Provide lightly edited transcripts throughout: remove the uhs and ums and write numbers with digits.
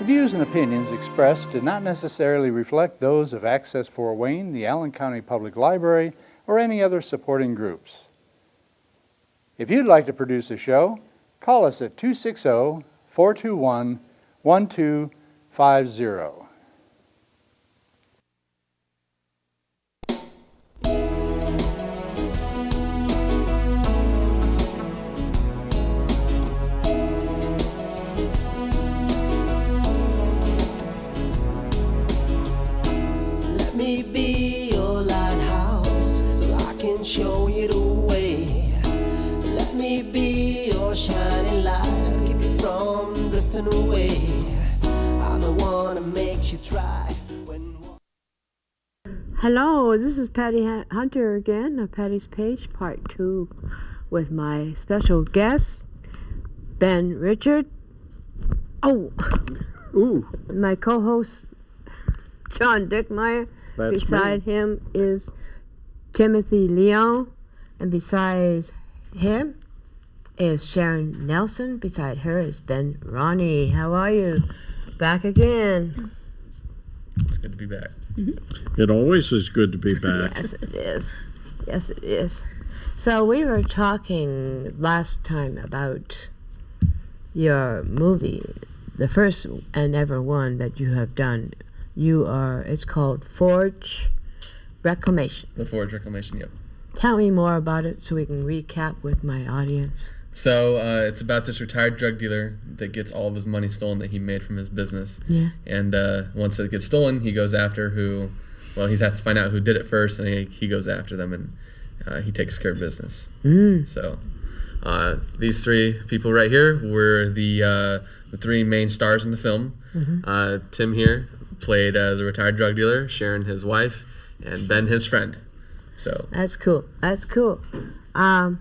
The views and opinions expressed do not necessarily reflect those of Access Fort Wayne, the Allen County Public Library, or any other supporting groups. If you'd like to produce a show, call us at 260-421-1250. Let me be your lighthouse so I can show you the way. Let me be your shining light, I'll keep you from drifting away. I'm the one that makes you try when... Hello, this is Patty Hunter again of Patty's Page, Part 2, with my special guest, Ben Richard. Oh, Ooh, my co-host, John Dickmeyer. That's Beside me. him is Timothy Leon, and beside him is Sharon Nelson. Beside her is Ben Ronnie. How are you? Back again. It's good to be back. It always is good to be back. Yes, it is. Yes, it is. So we were talking last time about your movie, the first and ever one that you have done. It's called Forge Reclamation. The Forge Reclamation, yep. Tell me more about it so we can recap with my audience. So it's about this retired drug dealer that gets all of his money stolen that he made from his business. Yeah. And once it gets stolen, he goes after he has to find out who did it first, and he goes after them, and he takes care of business. So these three people right here were the three main stars in the film. Tim here played the retired drug dealer, Sharon his wife, and Ben his friend. So That's cool. That's cool. How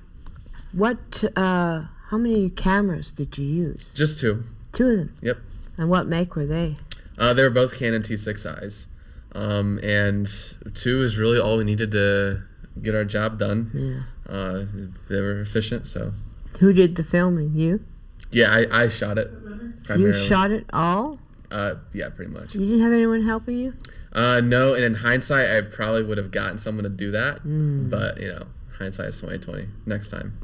many cameras did you use? just two. Two of them. Yep. And what make were they? They were both Canon T6Is. And two is really all we needed to get our job done. Yeah. They were efficient, so. Who did the filming? You? Yeah, I shot it primarily. You shot it all? Yeah, pretty much. You didn't have anyone helping you? No, and in hindsight, I probably would have gotten someone to do that. But, hindsight is 20/20. Next time.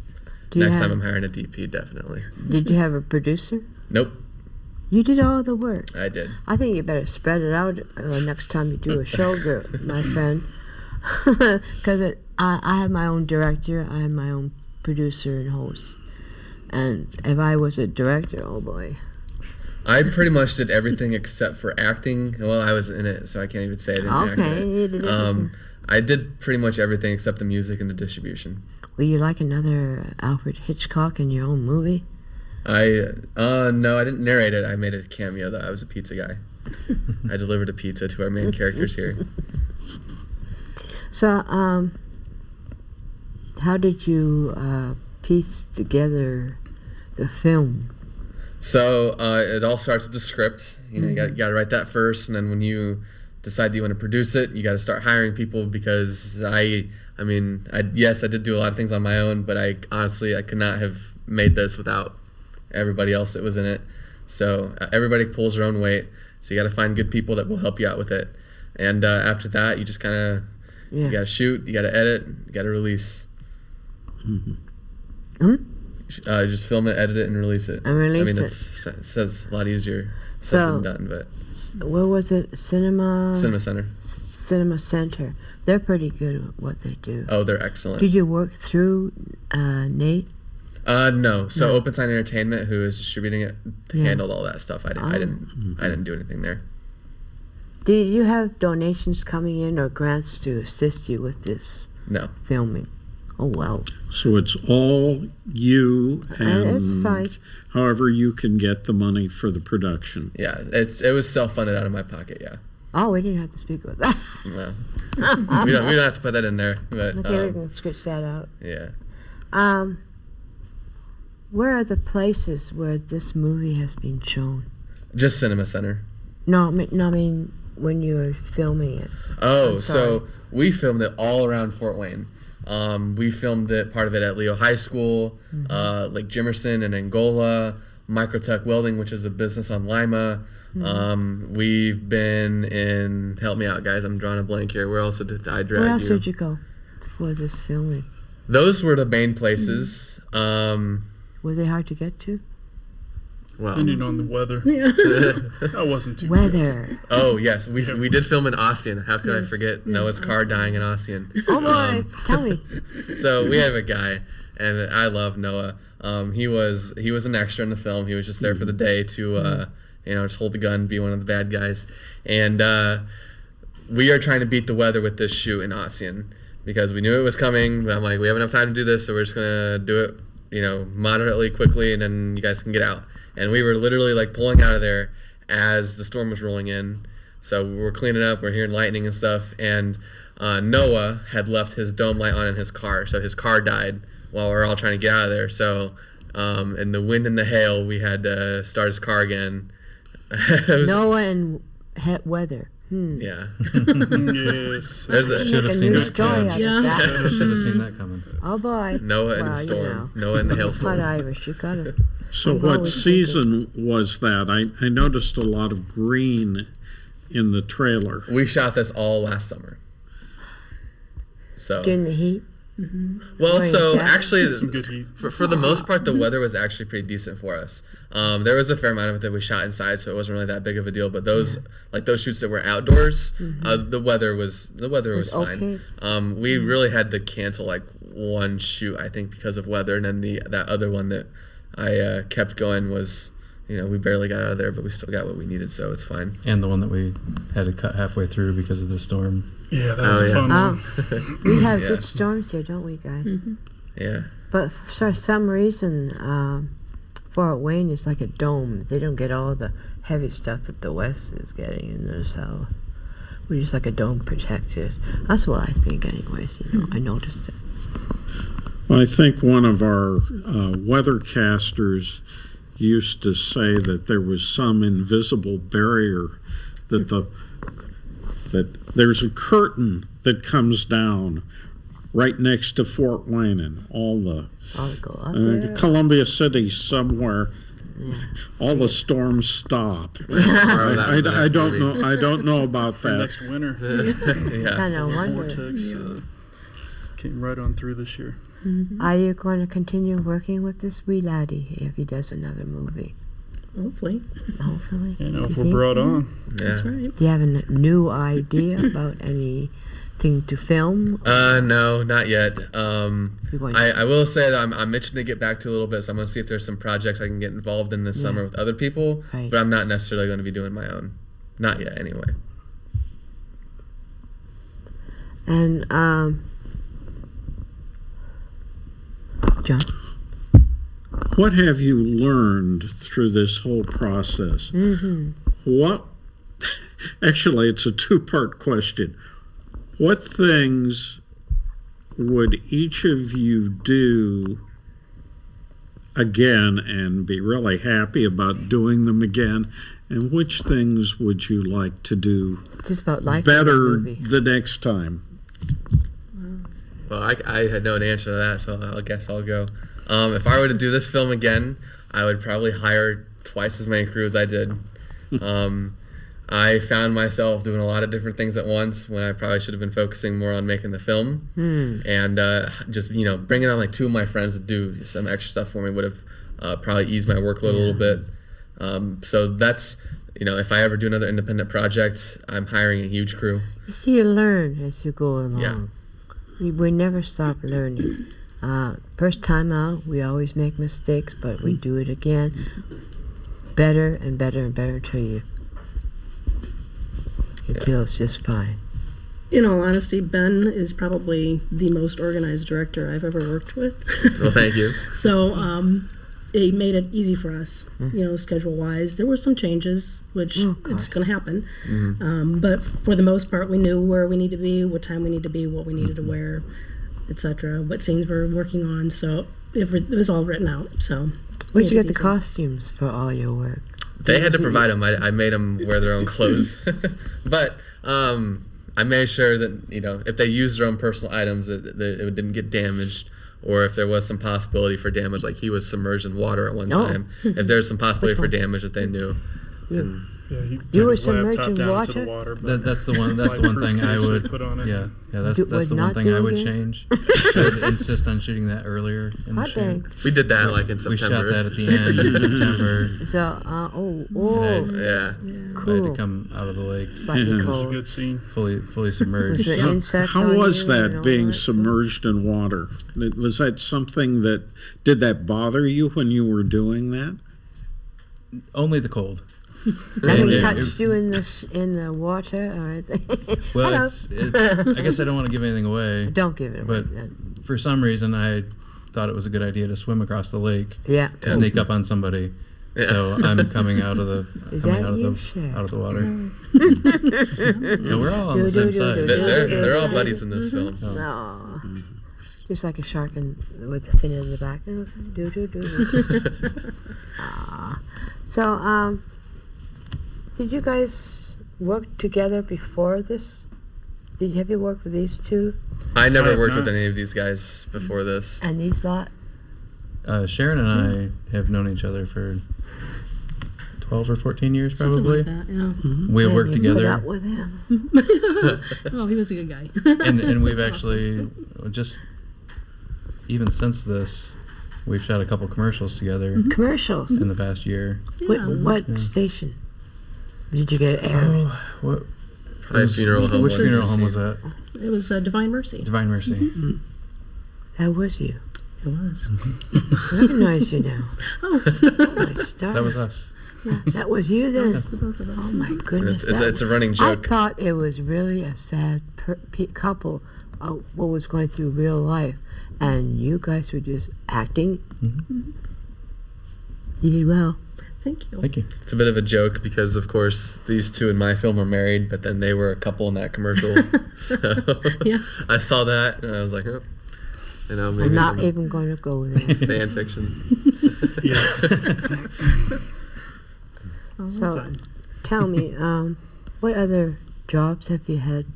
Next time I'm hiring a DP, definitely. Did you have a producer? Nope, You did all the work. I did. I think you better spread it out next time you do a show, my friend. Because I have my own director, I have my own producer and host. And if I was a director, oh boy. I pretty much did everything except for acting. Well, I was in it, so I can't even say I didn't act in Okay, it. you did everything. I did pretty much everything except the music and the distribution. Were you like another Alfred Hitchcock in your own movie? No, I didn't narrate it. I made a cameo, though. I was a pizza guy. I delivered a pizza to our main characters here. So, how did you piece together the film? So it all starts with the script. You got to write that first, and then when you decide that you want to produce it, you got to start hiring people because yes, I did do a lot of things on my own, but I could not have made this without everybody else that was in it. So everybody pulls their own weight. So you got to find good people that will help you out with it. And after that, you just kind of you got to shoot, you got to edit, you got to release. Just film it, edit it, and release it. It says a lot easier said than done, but. Where was it? Cinema Center. Cinema Center. They're pretty good at what they do. Oh, they're excellent. Did you work through Nate? No. So Open Sign Entertainment, who is distributing it, handled all that stuff. I didn't do anything there. Did you have donations coming in or grants to assist you with this filming? Oh, wow. So it's all you and it's fine. However you can get the money for the production. Yeah, it was self-funded out of my pocket, yeah. Oh, we didn't have to speak about that. No. we don't have to put that in there. But, okay, we can scratch that out. Yeah. Where are the places where this movie has been shown? Just Cinema Center. No, I mean when you were filming it. Oh, so we filmed it all around Fort Wayne. We filmed it, part of it at Leo High School, Lake Jimerson in Angola, Microtech Welding, which is a business on Lima, We've been in, help me out guys, I'm drawing a blank here. Where else did I drag Where else you? did you go for this filming? Those were the main places. Were they hard to get to? Well, Depending on the weather. That wasn't too bad. Weather. oh yes, we did film in Ossian. How could I Yes, forget yes, Noah's car Ossian. dying in Ossian? Oh boy, tell me. So we have a guy, and I love Noah. He was an extra in the film. He was just there for the day to just hold the gun, be one of the bad guys. And we are trying to beat the weather with this shoot in Ossian because we knew it was coming. But I'm like, we have enough time to do this, so we're just gonna do it, moderately quickly, and then you guys can get out. And we were literally like pulling out of there as the storm was rolling in. So we're cleaning up, we're hearing lightning and stuff, and Noah had left his dome light on in his car, so his car died while we were all trying to get out of there. So in the wind and the hail, we had to start his car again. Noah and weather. Yeah. Yes. There's Make the a seen new that story coming. out Yeah. of that. Should have seen that coming. Oh boy. Noah and Well, the you storm. know. Noah and the Hot hailstorm. Irish, you got it. So I've what always season was that? I noticed a lot of green in the trailer. We shot this all last summer. So During the heat. well, Wait, so that- actually, Some good heat. for the most part, the weather was actually pretty decent for us. There was a fair amount of it that we shot inside, so it wasn't really that big of a deal. But those shoots that were outdoors, the weather was fine. okay. We really had to cancel like one shoot, I think, because of weather, and then that other one that I kept going was, we barely got out of there, but we still got what we needed, so it's fine. And the one that we had to cut halfway through because of the storm. Yeah, that was Oh, a yeah. fun Oh, one. we have Yeah. good storms here, don't we, guys? Yeah. But for some reason, Fort Wayne is like a dome. They don't get all the heavy stuff that the West is getting in the South. We're just like a dome protected. That's what I think, anyways. I noticed it. I think one of our weathercasters used to say that there was some invisible barrier that there's a curtain that comes down right next to Fort Wayne and all the I'll go up there. Columbia City somewhere. All the storms stop. Borrow that for the I next don't movie. know. I don't know about For that. next winter. Yeah. Kind of wonder. Vortex came right on through this year. Are you going to continue working with this wee laddie if he does another movie? Hopefully. Hopefully. If You we're think? brought on. That's Yeah. right. Do you have a new idea about anything to film? No, not yet. You want- I will say that I'm itching to get back to a little bit, so I'm going to see if there's some projects I can get involved in this summer with other people, Right. but I'm not necessarily going to be doing my own. Not yet, anyway. And John. What have you learned through this whole process? What? Actually, it's a two-part question. What things would each of you do again and be really happy about doing them again? And which things would you like to do Just about life in the better movie. the next time? Well, I had no answer to that, so I guess I'll go. If I were to do this film again, I would probably hire twice as many crew as I did. I found myself doing a lot of different things at once when I probably should have been focusing more on making the film. And just, bringing on like two of my friends to do some extra stuff for me would have probably eased my workload a little bit. So that's, if I ever do another independent project, I'm hiring a huge crew. You see, you learn as you go along. Yeah. We never stop learning. First time out, we always make mistakes, but we do it again. Better and better and better until it's just fine. In all honesty, Ben is probably the most organized director I've ever worked with. Well, thank you. So it made it easy for us, schedule-wise. There were some changes, which it's going to happen. But for the most part, we knew where we need to be, what time we need to be, what we needed to wear, etc., what scenes we're working on. So it was all written out. So Where'd you made get the it easy. costumes for all your work? They had to provide them. I made them wear their own clothes. But I made sure that, if they used their own personal items, that it didn't get damaged. Or if there was some possibility for damage, like he was submerged in water at one Oh. time. If there's some possibility for damage that they knew. Yeah, he You took were his laptop submerged in down to the water? water. But That's the one. That's the one thing I waterproof case they would. put on it. Yeah, that's Do- that's would the one not thing do I would again? change. I would insist on shooting that earlier in the Hot shoot. dang. We did that like in We September. shot that at the end in September. So, And Yeah. I had cool. to come out of the lake Slightly it was a cold. good scene. fully submerged. Was the insects How on was you and that all being that stuff? submerged in water? Was that something that did that bother you when you were doing that? Only the cold. Nothing it- touched you in the water or anything? Well, Hello. I guess I don't want to give anything away, Don't give it away. but for some reason I thought it was a good idea to swim across the lake Yeah. to sneak up on somebody. Yeah. So I'm coming out of the Is coming that out of you, the Cher? out of the water. Yeah, we're all on the Do, same do, side. do, They're all buddies in this film. Oh. No. Just like a shark with the fin in the back. Do, do, do. So, did you guys work together before this? Have you worked with these two I never I have worked with not. any of these guys before this. and these lot? Sharon and I have known each other for 12 or 14 years, Something probably. like that, yeah. We have And worked you put together, up with him. Oh, he was a good guy. and we've That's actually just even since this, we've shot a couple commercials together Commercials. in the past year. What station did you get aired? Oh, what? Probably funeral home. Which one. funeral home was that? It was Divine Mercy. Divine Mercy. That was you. It was. I recognize you now. Oh, My stars. That was us. That was you then. the both of us. Oh my goodness. It's that- a running I joke. thought it was really a sad couple of what was going through real life, and you guys were just acting. You did well. Thank you. Thank you. It's a bit of a joke because, of course, these two in my film are married, but then they were a couple in that commercial. So Yeah. I saw that and I was like, oh, maybe I'm not some even going to go there. fan fiction. Oh, So, fun. tell me, what other jobs have you had?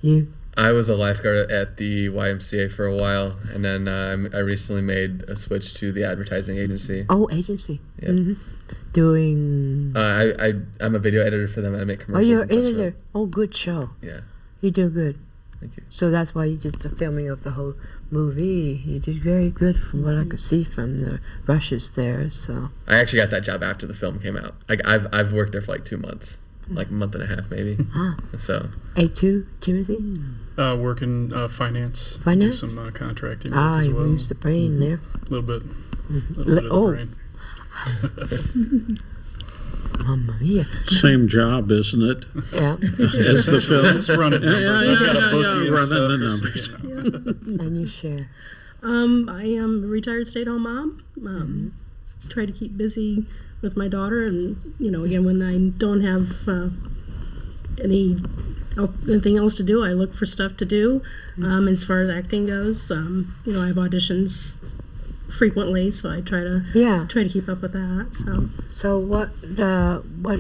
You? I was a lifeguard at the YMCA for a while, and then I recently made a switch to the advertising agency. Oh, agency. Yeah. Doing. I'm a video editor for them, and I make Oh, commercials. you're and such for editor. them. Oh, good show. Yeah, You do good. thank you. So that's why you did the filming of the whole movie. You did very good from what I could see from the rushes there. So I actually got that job after the film came out. Like I've worked there for like 2 months, like a month and a half maybe. So A2, Timothy. Working finance. Finance? Do some contracting work Ah, as you well. used the brain there. A little bit. Little Le- bit of the oh. brain. Mamma mia. Same job, isn't it? Yeah. As the film. Just running numbers. I've got a bookie and running the stuff, numbers. And you share. I am a retired stay-at-home mom. Try to keep busy with my daughter, and again, when I don't have anything else to do, I look for stuff to do. As far as acting goes, I have auditions frequently, so I try to keep up with that. So what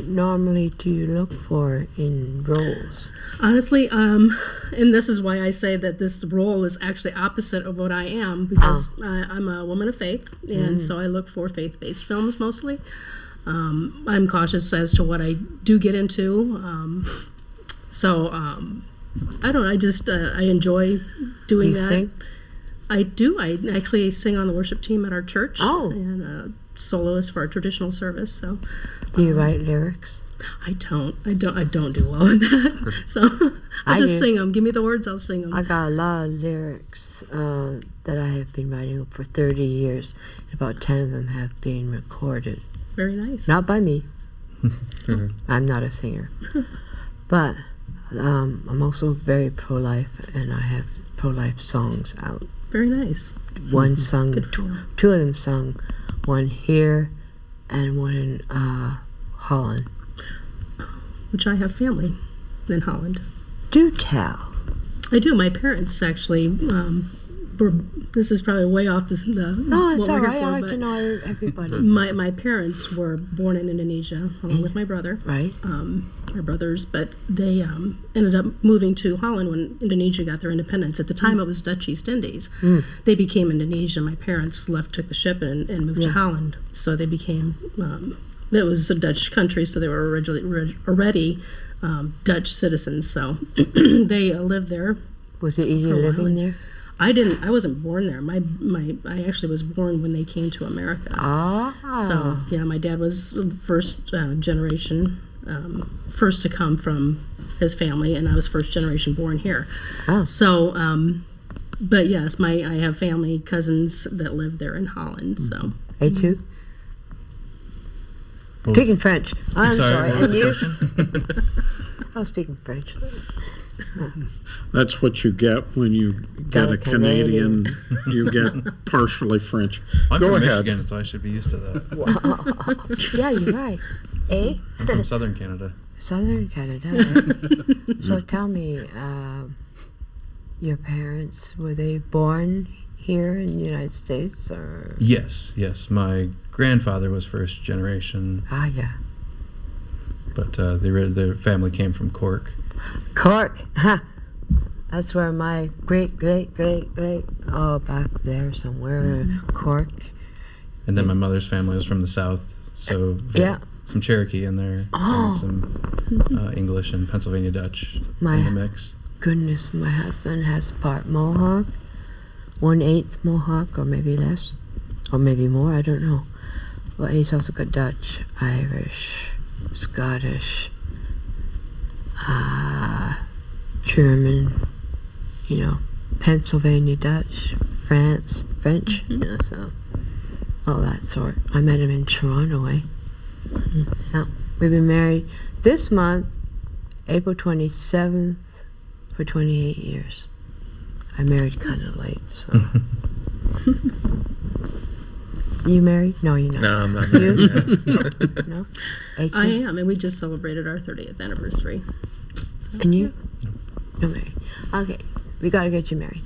normally do you look for in roles? Honestly, and this is why I say that this role is actually opposite of what I am, because I'm a woman of faith, and so I look for faith-based films mostly. I'm cautious as to what I do get into. I don't know, I enjoy doing You that. sing? I do. I actually sing on the worship team at our church. Oh. And soloist for our traditional service. So Do you write lyrics? I don't do well in that. So I I'll just do. sing them. Give me the words, I'll sing them. I got a lot of lyrics that I have been writing for 30 years. About 10 of them have been recorded. Very nice. Not by me. I'm not a singer. But I'm also very pro-life, and I have pro-life songs out. Very nice. One sung, Good for you. two of them sung, one here and one in Holland. Which I have family in Holland. Do tell. I do. My parents actually were. This is probably way off the. No, it's what all we're right. here I for, like but to know everybody. My parents were born in Indonesia along with my brother. Right? Our brothers, but they ended up moving to Holland when Indonesia got their independence. At the time, it was Dutch East Indies. They became Indonesia. My parents took the ship and moved to Holland. So they became It was a Dutch country, so they were already Dutch citizens. So they lived there. Was it easy For a while. living there? I wasn't born there. I actually was born when they came to America. Ah. So yeah, my dad was first generation, first to come from his family, and I was first generation born here. Oh. So, but yes, I have family cousins that live there in Holland. So A too? Speaking French. I'm sorry. what was And the you? question? I was speaking French. That's what you get when you get Got a a Canadian. You get partially French. I'm Go from ahead. Michigan, so I should be used to that. Yeah, you're right. Eh? I'm from Southern Canada. Southern Canada. Right? So tell me, your parents, were they born here in the United States, or? Yes. My grandfather was first generation, Ah, yeah. but their family came from Cork. Cork. Ha. That's where my great, oh, back there somewhere, Cork. And then my mother's family was from the South, so they Yeah. had some Cherokee in there, Oh. and some English and Pennsylvania Dutch in the mix. Goodness, my husband has part Mohawk, 1/8 Mohawk, or maybe less, or maybe more, I don't know. But he's also got Dutch, Irish, Scottish, German, Pennsylvania Dutch, French, so all that sort. I met him in Toronto, eh? Yeah. We've been married this month, April 27th, for 28 years. I married kind of late, so. You married? No, you're not. No, I'm not. You? Yeah. No? I am, and we just celebrated our 30th anniversary. So, And you? No married. Okay, we gotta get you married.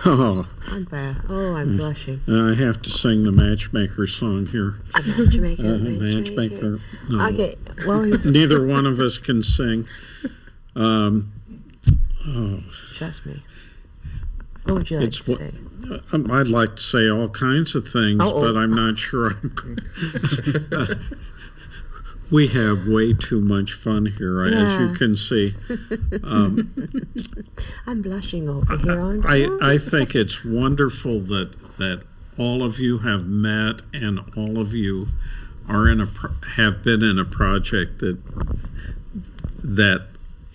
Okay. Oh, I'm blushing. I have to sing the matchmaker song here. Matchmaker. Matchmaker. No. Okay, well, Neither one of us can sing. trust me. What would you like It's to what- say? I'd like to say all kinds of things, Uh-oh. but I'm not sure. We have way too much fun here, as you Yeah. can see. I'm blushing over here. aren't I think it's wonderful that all of you have met and all of you are have been in a project that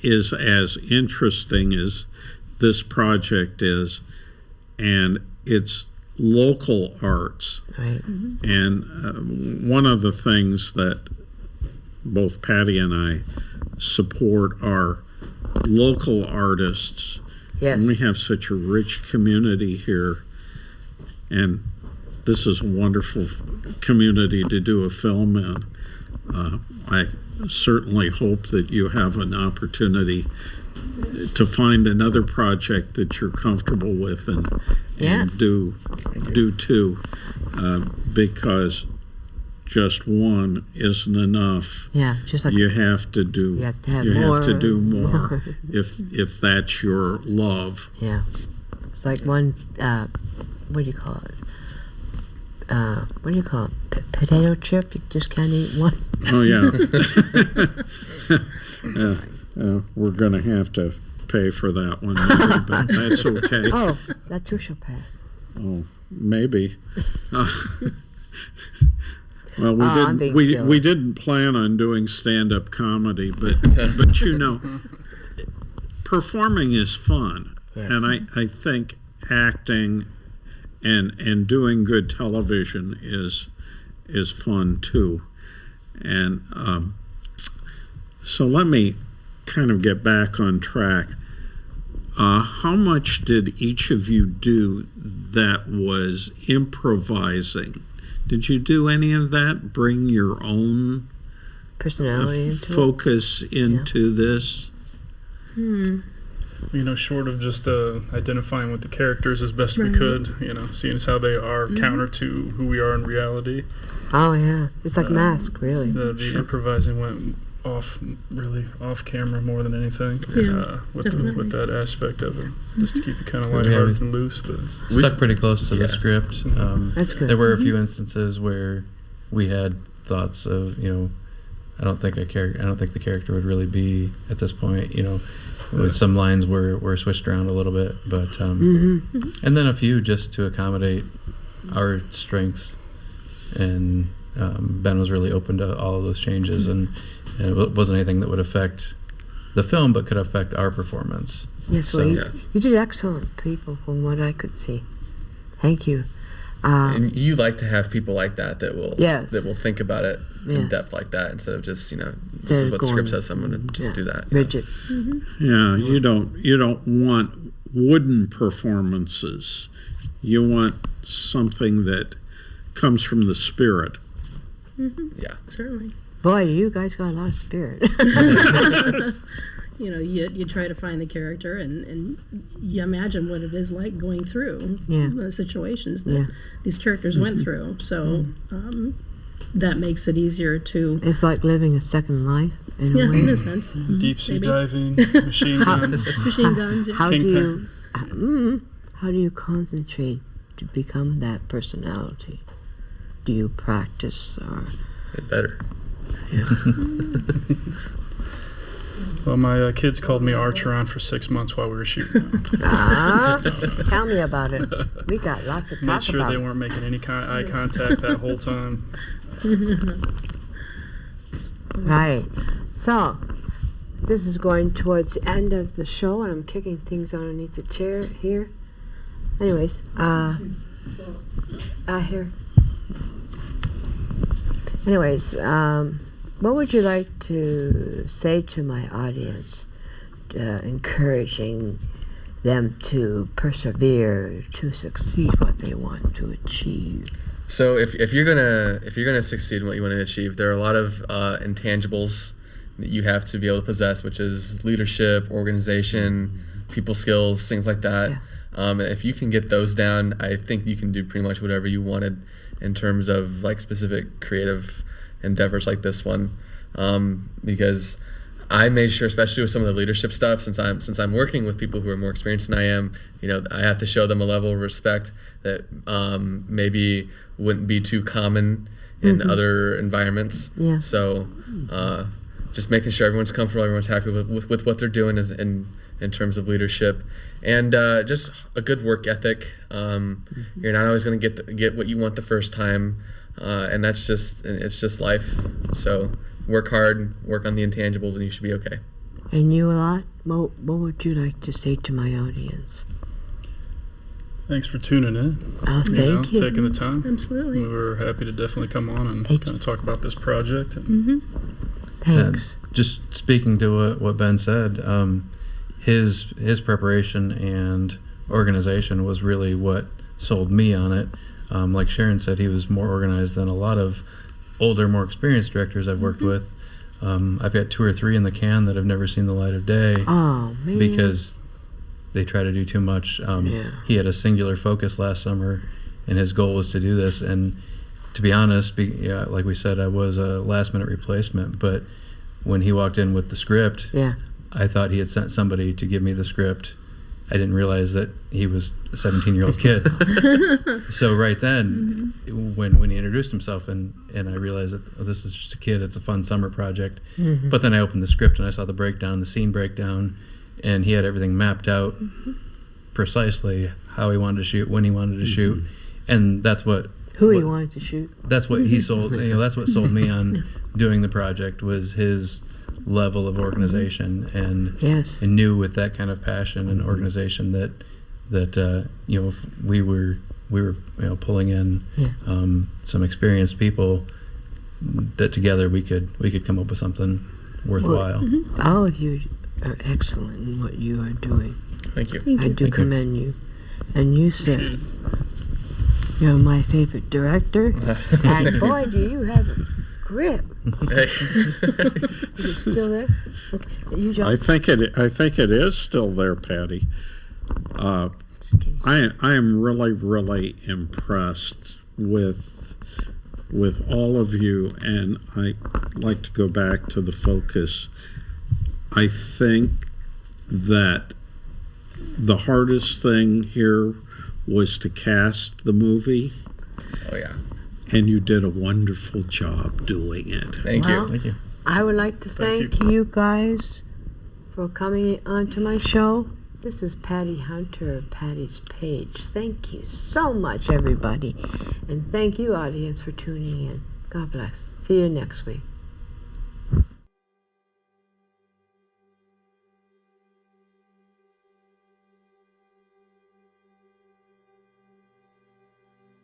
is as interesting as this project is, and it's local arts. Right. And one of the things that both Patty and I support are local artists. Yes. And we have such a rich community here, and this is a wonderful community to do a film in. I certainly hope that you have an opportunity to find another project that you're comfortable with and do too, because just one isn't enough. Yeah, just like You have to do. You have to have have to more. do more if that's your love. yeah. It's like one. What do you call it? What do you call it? Potato chip. You just can't eat one. Oh yeah. We're gonna have to pay for that one, maybe, but that's okay. Oh, that too shall pass. Oh, maybe. Well, I'm being we silly. didn't plan on doing stand-up comedy, but performing is fun, Yes. and I think acting and doing good television is fun too, and so let me kind of get back on track. How much did each of you do that was improvising? Did you do any of that? Bring your own Personality into it. focus into this? Short of just identifying with the characters as best we could, seeing as how they are counter to who we are in reality. Oh yeah, it's like Mask, really. The improvising went off camera more than anything. Yeah, With that aspect of it, just to keep it kind of Yeah, lighthearted and loose. But Stuck pretty close to the script. That's good. There were a few instances where we had thoughts of, I don't think the character would really be at this point. With some lines were switched around a little bit, but and then a few just to accommodate our strengths. And Ben was really open to all of those changes, and it wasn't anything that would affect the film, but could affect our performance. Yes, So- well, you did excellent, people, from what I could see. Thank you. And you like to have people like that will Yes. that will think about it in Yes. depth like that instead of just this Instead is of what the script going- says, so I'm going to just do that. Rigid. Yeah, you don't want wooden performances. You want something that comes from the spirit. Yeah. Certainly. Boy, you guys got a lot of spirit. You try to find the character and you imagine what it is like going through Yeah. the situations that Yeah. these characters went through. So that makes it easier to, It's like living a second life in a yeah, way. in a sense. deep sea Maybe. diving, machine guns. Machine guns. Yeah. How do Kingpin. how do you concentrate to become that personality? Do you practice or? Get better. Well, my kids called me Archeron for 6 months while we were shooting. Tell me about it. We got lots of talk Made sure about. they weren't making any eye contact that whole time. Right. So, this is going towards the end of the show, and I'm kicking things underneath the chair here. Anyways, here. Anyways, what would you like to say to my audience, encouraging them to persevere, to succeed what they want to achieve? So if you're gonna succeed in what you want to achieve, there are a lot of intangibles that you have to be able to possess, which is leadership, organization, people skills, things like that. And if you can get those down, I think you can do pretty much whatever you wanted in terms of like specific creative endeavors like this one. Because I made sure, especially with some of the leadership stuff, since I'm working with people who are more experienced than I am, I have to show them a level of respect that maybe wouldn't be too common in other environments. Yeah. So just making sure everyone's comfortable, everyone's happy with what they're doing in terms of leadership, and just a good work ethic. You're not always going to get what you want the first time, and it's just life. So work hard, work on the intangibles, and you should be okay. And you a lot? What would you like to say to my audience? Thanks for tuning in. Oh, thank you. Taking the time. Absolutely. We were happy to definitely come on and Thank kind of talk about this project. And Thanks. Just speaking to what Ben said, his preparation and organization was really what sold me on it. Like Sharon said, he was more organized than a lot of older, more experienced directors I've worked with. I've got 2 or 3 in the can that have never seen the light of day Oh, man. because they try to do too much. He had a singular focus last summer, and his goal was to do this. And to be honest, like we said, I was a last-minute replacement. But when he walked in with the script, Yeah. I thought he had sent somebody to give me the script. I didn't realize that he was a 17-year-old kid. So right then, when he introduced himself, and I realized that this is just a kid, it's a fun summer project. But then I opened the script and I saw the breakdown, the scene breakdown, and he had everything mapped out precisely how he wanted to shoot, when he wanted to shoot, and that's what Who he wanted to shoot. that's what he sold. That's what sold me on doing the project, was his level of organization, and Yes. and knew with that kind of passion and organization that if we were pulling in some experienced people, that together we could come up with something worthwhile. All of you are excellent in what you are doing. Thank you. I do Thank you. commend you. And you, sir, appreciate it. you're my favorite director. And boy, do you have a grip. Is it still there? Okay. You, John? I think it is still there, Patty. Just kidding. I am really impressed with all of you, and like to go back to the focus. I think that the hardest thing here was to cast the movie, Oh yeah. and you did a wonderful job doing it. Thank Well, you. Thank you. I would like to Thank thank you guys for coming onto my show. This is Patty Hunter of Patty's Page. Thank you so much, everybody. And thank you, audience, for tuning in. God bless. See you next week.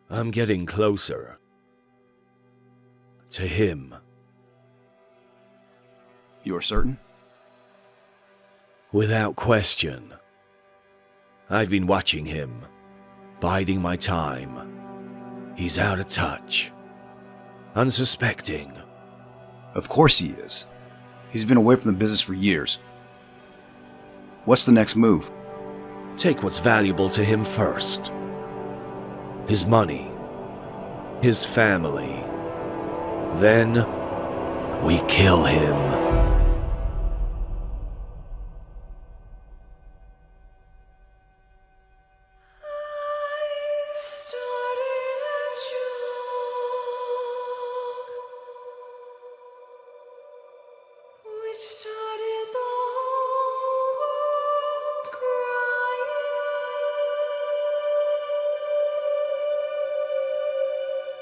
I'm getting closer to him. You're certain? Without question. I've been watching him, biding my time. He's out of touch. Unsuspecting. Of course he is. He's been away from the business for years. What's the next move? Take what's valuable to him first. His money. His family. Then we kill him.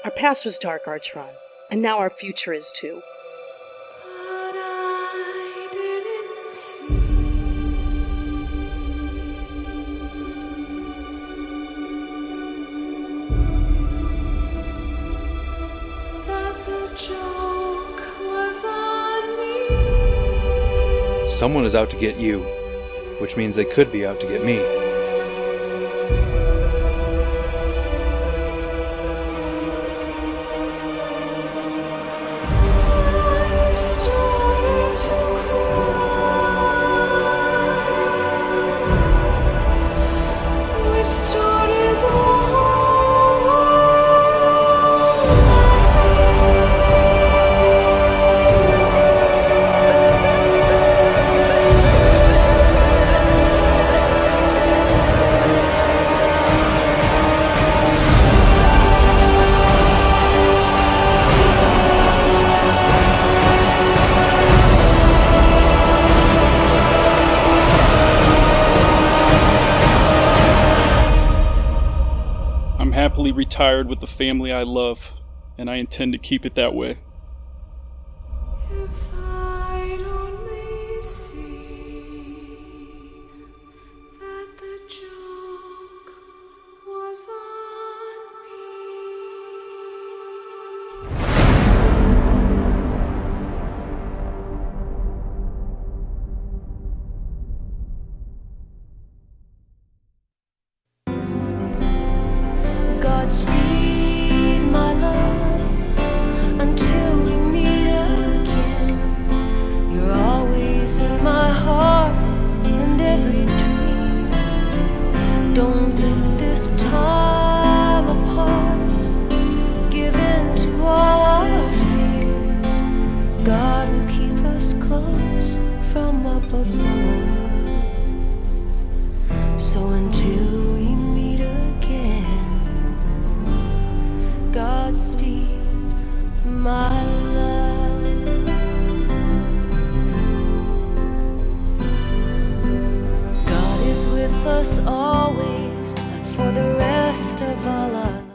Our past was dark, Archron, and now our future is too. Someone is out to get you, which means they could be out to get me. Retired with the family I love, and I intend to keep it that way. If I'd only seen that the joke was on Godspeed, my love, until we meet again. You're always in my heart and every dream. Don't let this time apart give in to all our fears. God will keep us close from up above. So until we meet again, Godspeed, my love. God is with us always for the rest of our lives.